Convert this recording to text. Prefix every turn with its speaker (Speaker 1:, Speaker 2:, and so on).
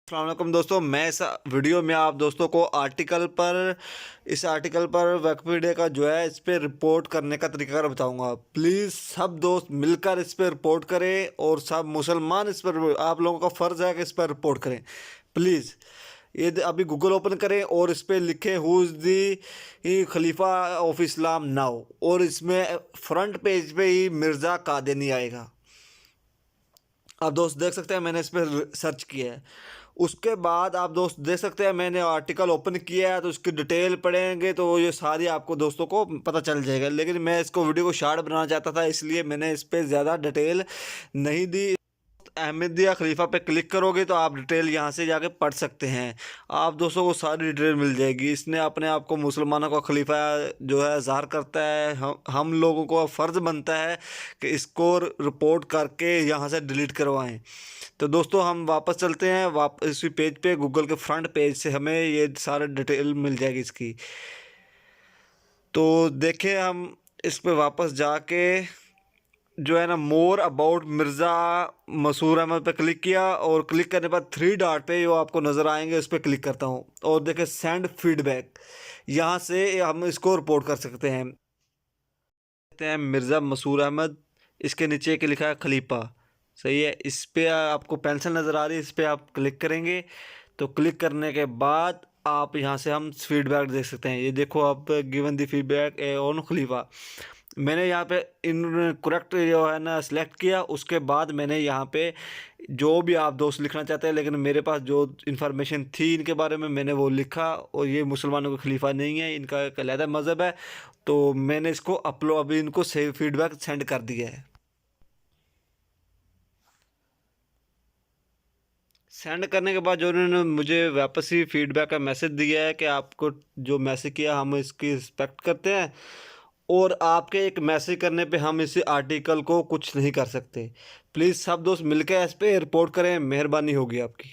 Speaker 1: अस्सलाम वालेकुम दोस्तों, मैं इस वीडियो में आप दोस्तों को इस आर्टिकल पर विकिपीडिया का जो है इस पे रिपोर्ट करने का तरीका बताऊंगा। प्लीज़ सब दोस्त मिलकर इस पे रिपोर्ट करें और सब मुसलमान इस पर, आप लोगों का फ़र्ज़ है कि इस पर रिपोर्ट करें। प्लीज़ अभी गूगल ओपन करें और इस पे लिखें who is the Khalifa of Islam now, और इसमें फ्रंट पेज पे ही मिर्ज़ा कादियानी आएगा। आप दोस्त देख सकते हैं मैंने इस पर सर्च किया है। उसके बाद आप दोस्त देख सकते हैं मैंने आर्टिकल ओपन किया है, तो उसकी डिटेल पढ़ेंगे तो ये सारी आपको दोस्तों को पता चल जाएगा। लेकिन मैं इसको वीडियो को शार्ट बनाना चाहता था, इसलिए मैंने इस पर ज़्यादा डिटेल नहीं दी। अहमदिया खलीफा पे क्लिक करोगे तो आप डिटेल यहाँ से जाके पढ़ सकते हैं। आप दोस्तों को सारी डिटेल मिल जाएगी। इसने अपने आप को मुसलमानों का खलीफा जो है ज़ाहिर करता है। हम लोगों को फ़र्ज़ बनता है कि इसको रिपोर्ट करके यहाँ से डिलीट करवाएं। तो दोस्तों हम वापस चलते हैं, इसी पेज पे गूगल के फ्रंट पेज से हमें ये सारे डिटेल मिल जाएगी इसकी। तो देखें हम इस पे वापस जाके जो है ना, मोर अबाउट मिर्ज़ा मसूर अहमद पे क्लिक किया, और क्लिक करने के बाद थ्री डॉट पे जो आपको नज़र आएंगे उस पर क्लिक करता हूँ और देखें सेंड फीडबैक, यहाँ से हम इसको रिपोर्ट कर सकते हैं। मिर्ज़ा मसूर अहमद, इसके नीचे के लिखा है खलीफा, सही है। इस पे आपको पेंसिल नज़र आ रही है, इस पर आप क्लिक करेंगे। तो क्लिक करने के बाद आप यहाँ से हम फीडबैक देख सकते हैं। ये देखो आप, गिवन दी फीडबैक ऑन खलीफा, मैंने यहाँ पे इन करेक्ट जो है ना सिलेक्ट किया। उसके बाद मैंने यहाँ पे जो भी आप दोस्त लिखना चाहते हैं, लेकिन मेरे पास जो इन्फॉर्मेशन थी इनके बारे में मैंने वो लिखा। और ये मुसलमानों का खलीफा नहीं है, इनका एक अलग मज़हब है। तो मैंने इसको अपलोड, अभी इनको सेव फीडबैक सेंड कर दिया है। सेंड करने के बाद जो उन्होंने मुझे वापस ही फीडबैक का मैसेज दिया है कि आपको जो मैसेज किया हम इसकी रिस्पेक्ट करते हैं, और आपके एक मैसेज करने पे हम इस आर्टिकल को कुछ नहीं कर सकते। प्लीज़ सब दोस्त मिलकर इस पर रिपोर्ट करें, मेहरबानी होगी आपकी।